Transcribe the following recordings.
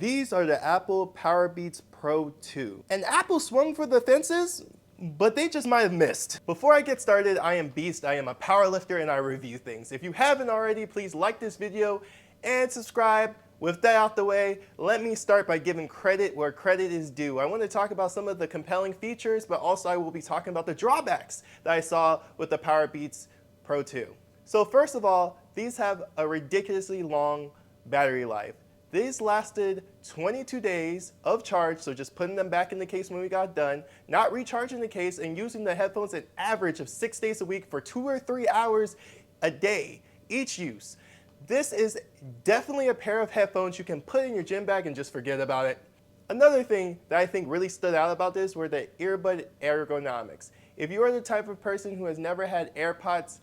These are the Apple Powerbeats Pro 2. And Apple swung for the fences, but they just might have missed. Before I get started, I am Beast, I am a powerlifter, and I review things. If you haven't already, please like this video and subscribe. With that out the way, let me start by giving credit where credit is due. I want to talk about some of the compelling features, but also I will be talking about the drawbacks that I saw with the Powerbeats Pro 2. So first of all, these have a ridiculously long battery life. These lasted 22 days of charge, so just putting them back in the case when we got done, not recharging the case, and using the headphones an average of 6 days a week for 2 or 3 hours a day, each use. This is definitely a pair of headphones you can put in your gym bag and just forget about it. Another thing that I think really stood out about this were the earbud ergonomics. If you are the type of person who has never had AirPods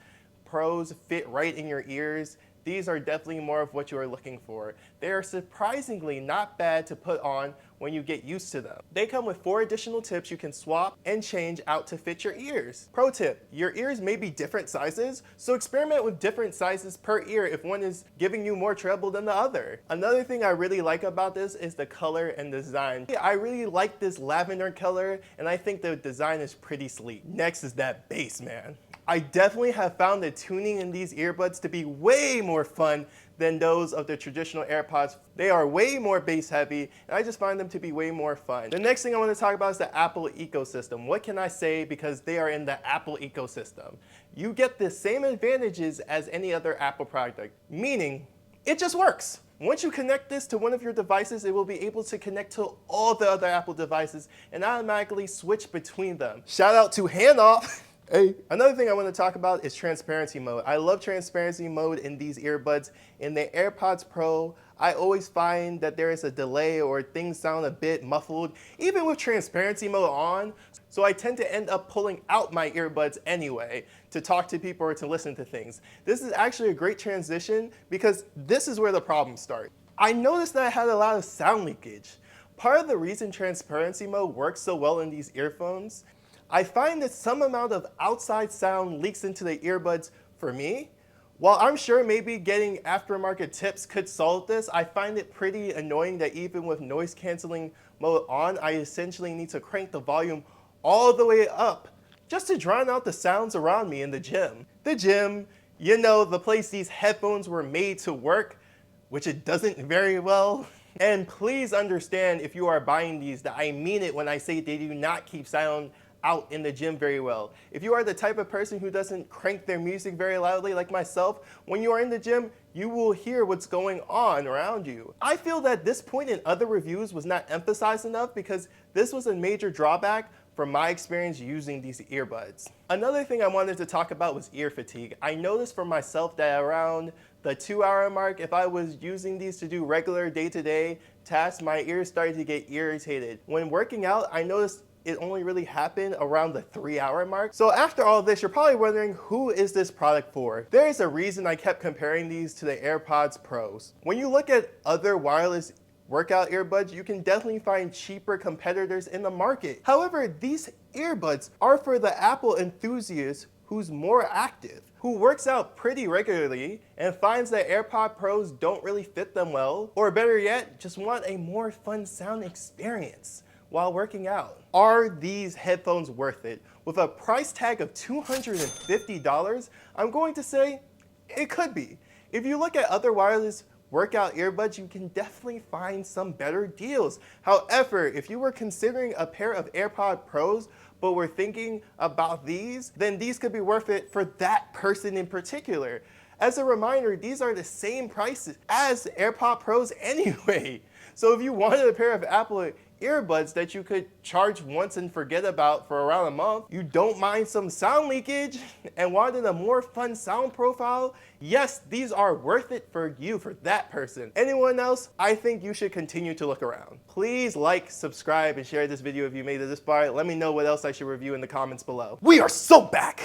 Pros fit right in your ears, these are definitely more of what you are looking for. They are surprisingly not bad to put on when you get used to them. They come with 4 additional tips you can swap and change out to fit your ears. Pro tip, your ears may be different sizes, so experiment with different sizes per ear if one is giving you more treble than the other. Another thing I really like about this is the color and design. I really like this lavender color, and I think the design is pretty sleek. Next is that bass, man. I definitely have found the tuning in these earbuds to be way more fun than those of the traditional AirPods. They are way more bass heavy, and I just find them to be way more fun. The next thing I want to talk about is the Apple ecosystem. What can I say because they are in the Apple ecosystem? You get the same advantages as any other Apple product, meaning it just works. Once you connect this to one of your devices, it will be able to connect to all the other Apple devices and automatically switch between them. Shout out to Handoff. Hey. Another thing I want to talk about is transparency mode. I love transparency mode in these earbuds. In the AirPods Pro, I always find that there is a delay or things sound a bit muffled, even with transparency mode on. So I tend to end up pulling out my earbuds anyway to talk to people or to listen to things. This is actually a great transition because this is where the problems start. I noticed that I had a lot of sound leakage. Part of the reason transparency mode works so well in these earphones, I find that some amount of outside sound leaks into the earbuds for me. While I'm sure maybe getting aftermarket tips could solve this, I find it pretty annoying that even with noise canceling mode on, I essentially need to crank the volume all the way up just to drown out the sounds around me in the gym. The gym, you know, the place these headphones were made to work, which it doesn't very well. And please understand if you are buying these that I mean it when I say they do not keep sound out in the gym very well. If you are the type of person who doesn't crank their music very loudly like myself, when you are in the gym, you will hear what's going on around you. I feel that this point in other reviews was not emphasized enough because this was a major drawback from my experience using these earbuds. Another thing I wanted to talk about was ear fatigue. I noticed for myself that around the 2-hour mark, if I was using these to do regular day-to-day tasks, my ears started to get irritated. When working out, I noticed it only really happened around the 3-hour mark. So after all this, you're probably wondering, who is this product for? There is a reason I kept comparing these to the AirPods Pros. When you look at other wireless workout earbuds, you can definitely find cheaper competitors in the market. However, these earbuds are for the Apple enthusiast who's more active, who works out pretty regularly and finds that AirPod Pros don't really fit them well, or better yet, just want a more fun sound experience while working out. Are these headphones worth it? With a price tag of $250, I'm going to say it could be. If you look at other wireless workout earbuds, you can definitely find some better deals. However, if you were considering a pair of AirPod Pros but were thinking about these, then these could be worth it for that person in particular. As a reminder, these are the same prices as AirPod Pros anyway. So if you wanted a pair of Apple earbuds that you could charge once and forget about for around a month, you don't mind some sound leakage, and wanted a more fun sound profile, yes, these are worth it for you, for that person. Anyone else, I think you should continue to look around. Please like, subscribe, and share this video if you made it this far. Let me know what else I should review in the comments below. We are so back!